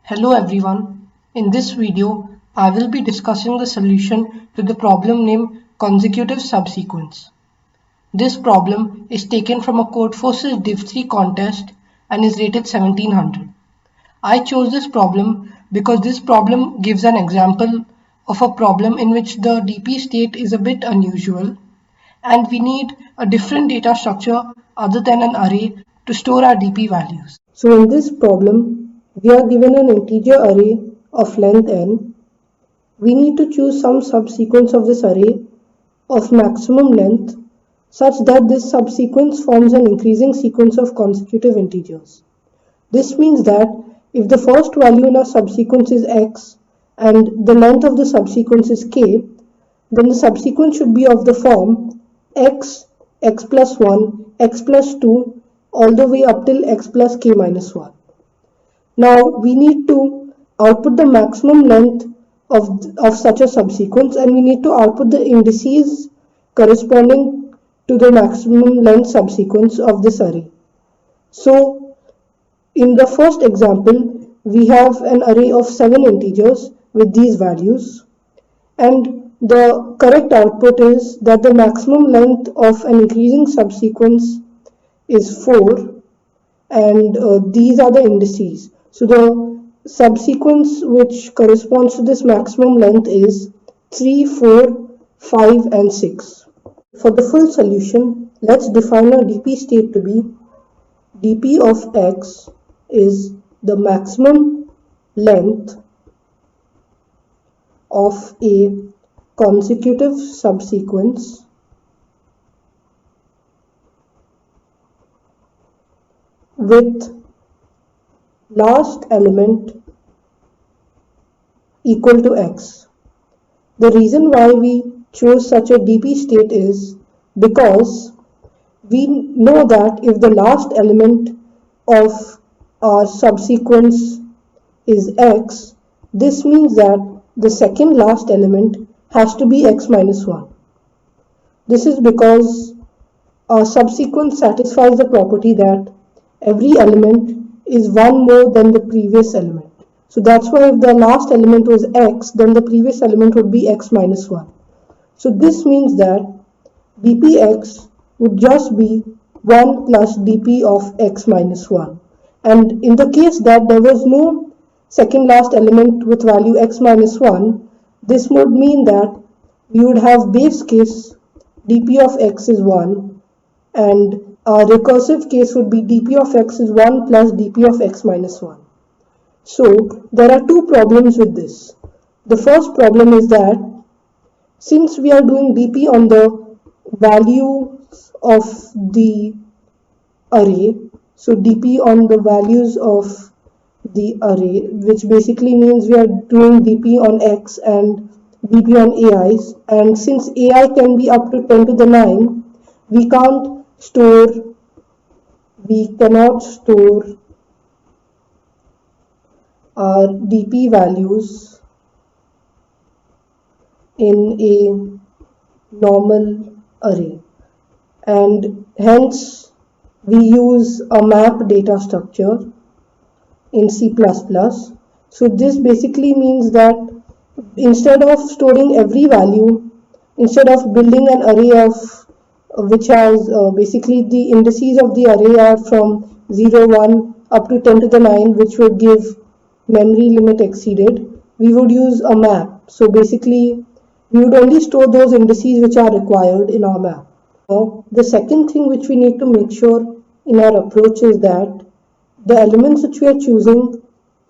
Hello everyone. In this video, I will be discussing the solution to the problem named consecutive subsequence. This problem is taken from a Codeforces Div3 contest and is rated 1700. I chose this problem because this problem gives an example of a problem in which the DP state is a bit unusual and we need a different data structure other than an array to store our DP values. So in this problem, we are given an integer array of length n. We need to choose some subsequence of this array of maximum length such that this subsequence forms an increasing sequence of consecutive integers. This means that if the first value in our subsequence is x and the length of the subsequence is k, then the subsequence should be of the form x, x plus 1, x plus 2, all the way up till x plus k minus 1. Now we need to output the maximum length of such a subsequence, and we need to output the indices corresponding to the maximum length subsequence of this array. So in the first example, we have an array of 7 integers with these values, and the correct output is that the maximum length of an increasing subsequence is 4, and these are the indices. So the subsequence which corresponds to this maximum length is 3, 4, 5 and 6. For the full solution, let's define our DP state to be dp of x is the maximum length of a consecutive subsequence with last element equal to x. The reason why we chose such a DP state is because we know that if the last element of our subsequence is x, this means that the second last element has to be x minus 1. This is because our subsequence satisfies the property that every element is one more than the previous element. So that's why if the last element was x, then the previous element would be x minus 1. So this means that dpx would just be 1 plus dp of x minus 1. And in the case that there was no second last element with value x minus 1, this would mean that we would have base case dp of x is 1, and our recursive case would be dp of x is 1 plus dp of x minus 1. So there are two problems with this. The first problem is that since we are doing dp on the values of the array, so dp on the values of the array, which basically means we are doing dp on x and dp on ai's, and since ai can be up to 10 to the 9, we cannot store our dp values in a normal array, and hence we use a map data structure in C++. So this basically means that instead of storing every value, instead of building an array of which has basically the indices of the array are from 0, 1 up to 10 to the 9, which would give memory limit exceeded, we would use a map. So basically we would only store those indices which are required in our map. Now the second thing which we need to make sure in our approach is that the elements which we are choosing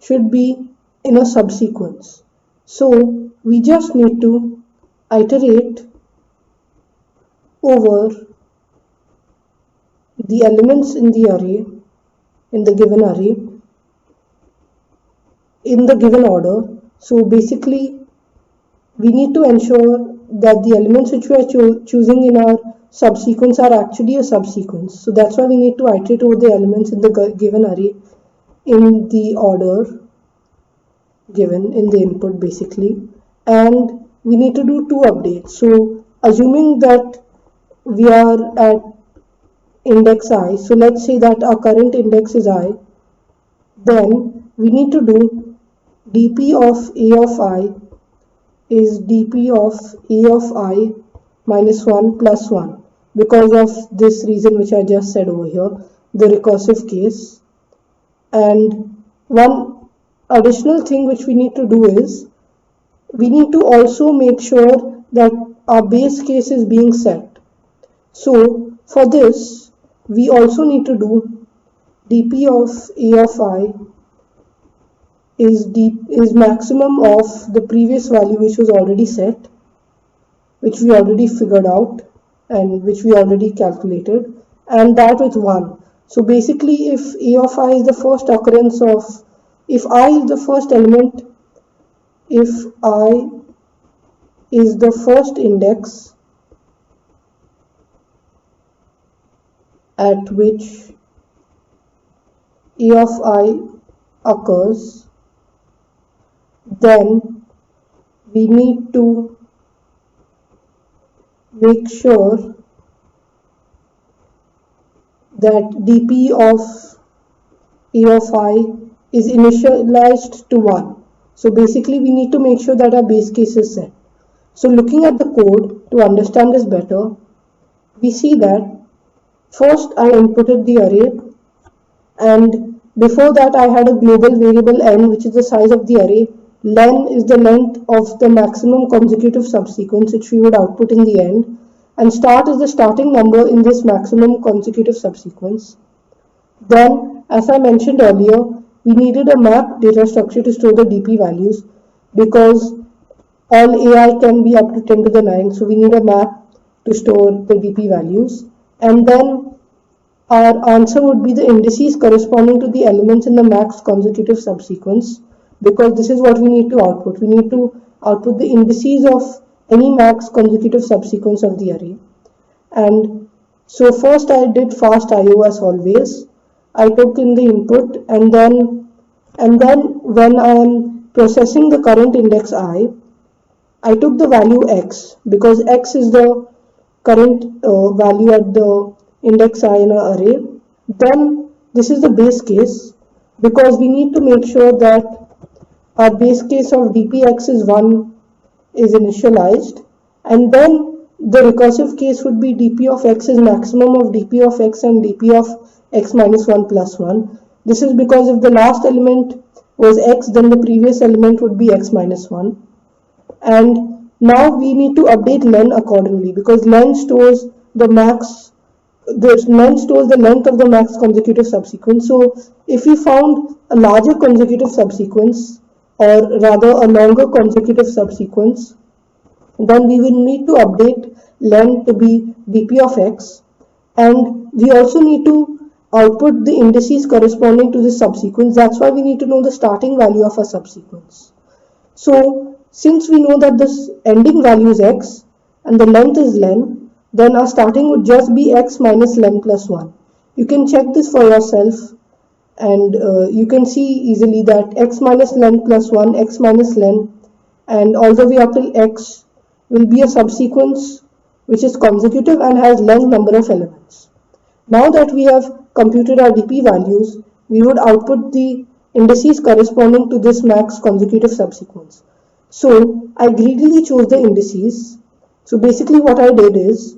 should be in a subsequence. So we just need to iterate over the elements in the array, in the given array, in the given order. So basically we need to ensure that the elements which we are choosing in our subsequence are actually a subsequence. So that's why we need to iterate over the elements in the given array in the order given in the input basically, and we need to do two updates. So assuming that we are at index I, so let's say that our current index is I, then we need to do dp of a of I is dp of a of I minus 1 plus 1 because of this reason which I just said over here, the recursive case. And one additional thing which we need to do is we need to also make sure that our base case is being set. So for this we also need to do dp of a of I is maximum of the previous value which was already set, which we already figured out and which we already calculated, and that with 1. So basically if a of I is the first occurrence of, if I is the first element, if I is the first index at which a of I occurs, then we need to make sure that dp of a of I is initialized to 1. So basically we need to make sure that our base case is set. So looking at the code to understand this better, we see that first I inputted the array, and before that I had a global variable n, which is the size of the array. Len is the length of the maximum consecutive subsequence which we would output in the end, and start is the starting number in this maximum consecutive subsequence. Then, as I mentioned earlier, we needed a map data structure to store the dp values because all ai can be up to 10 to the 9, so we need a map to store the dp values. And then our answer would be the indices corresponding to the elements in the max consecutive subsequence, because this is what we need to output. We need to output the indices of any max consecutive subsequence of the array. And so first I did fast IO as always. I took in the input, and then when I am processing the current index I took the value x, because x is the current value at the index I in our array. Then this is the base case, because we need to make sure that our base case of dpx is 1 is initialized, and then the recursive case would be dp of x is maximum of dp of x and dp of x minus 1 plus 1. This is because if the last element was x, then the previous element would be x minus 1. And now we need to update len accordingly, because len stores the length of the max consecutive subsequence. So if we found a larger consecutive subsequence, or rather a longer consecutive subsequence, then we will need to update len to be dp of x, and we also need to output the indices corresponding to this subsequence. That's why we need to know the starting value of a subsequence. So since we know that this ending value is x and the length is len, then our starting would just be x minus len plus 1. You can check this for yourself, and you can see easily that x minus len plus 1, x minus len, and all the way up till x will be a subsequence which is consecutive and has len number of elements. Now that we have computed our dp values, we would output the indices corresponding to this max consecutive subsequence. So I greedily chose the indices. So basically what I did is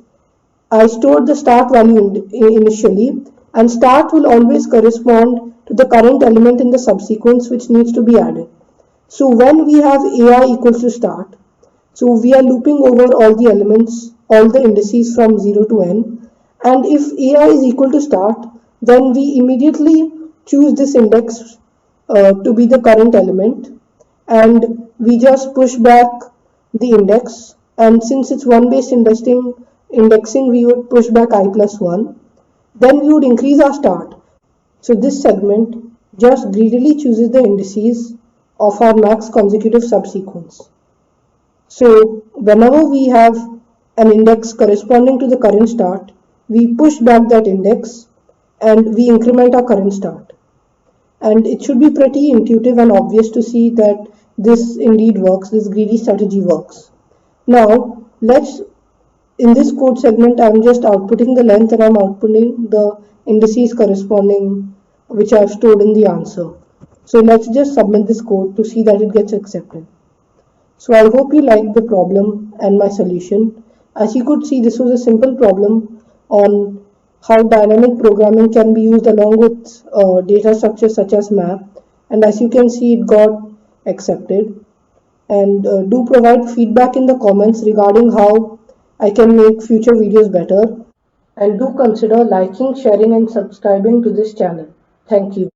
I stored the start value initially, and start will always correspond to the current element in the subsequence which needs to be added. So when we have ai equals to start, so we are looping over all the elements, all the indices from 0 to n, and if ai is equal to start, then we immediately choose this index to be the current element, and we just push back the index, and since it's one based indexing, we would push back I plus 1. Then we would increase our start. So this segment just greedily chooses the indices of our max consecutive subsequence. So whenever we have an index corresponding to the current start, we push back that index and we increment our current start. And it should be pretty intuitive and obvious to see that this indeed works, this greedy strategy works. Now in this code segment, I'm just outputting the length and I'm outputting the indices corresponding which I've stored in the answer. So let's just submit this code to see that it gets accepted. So I hope you liked the problem and my solution. As you could see, this was a simple problem on how dynamic programming can be used along with data structures such as map. And as you can see, it got accepted. And do provide feedback in the comments regarding how I can make future videos better. And do consider liking, sharing and subscribing to this channel. Thank you.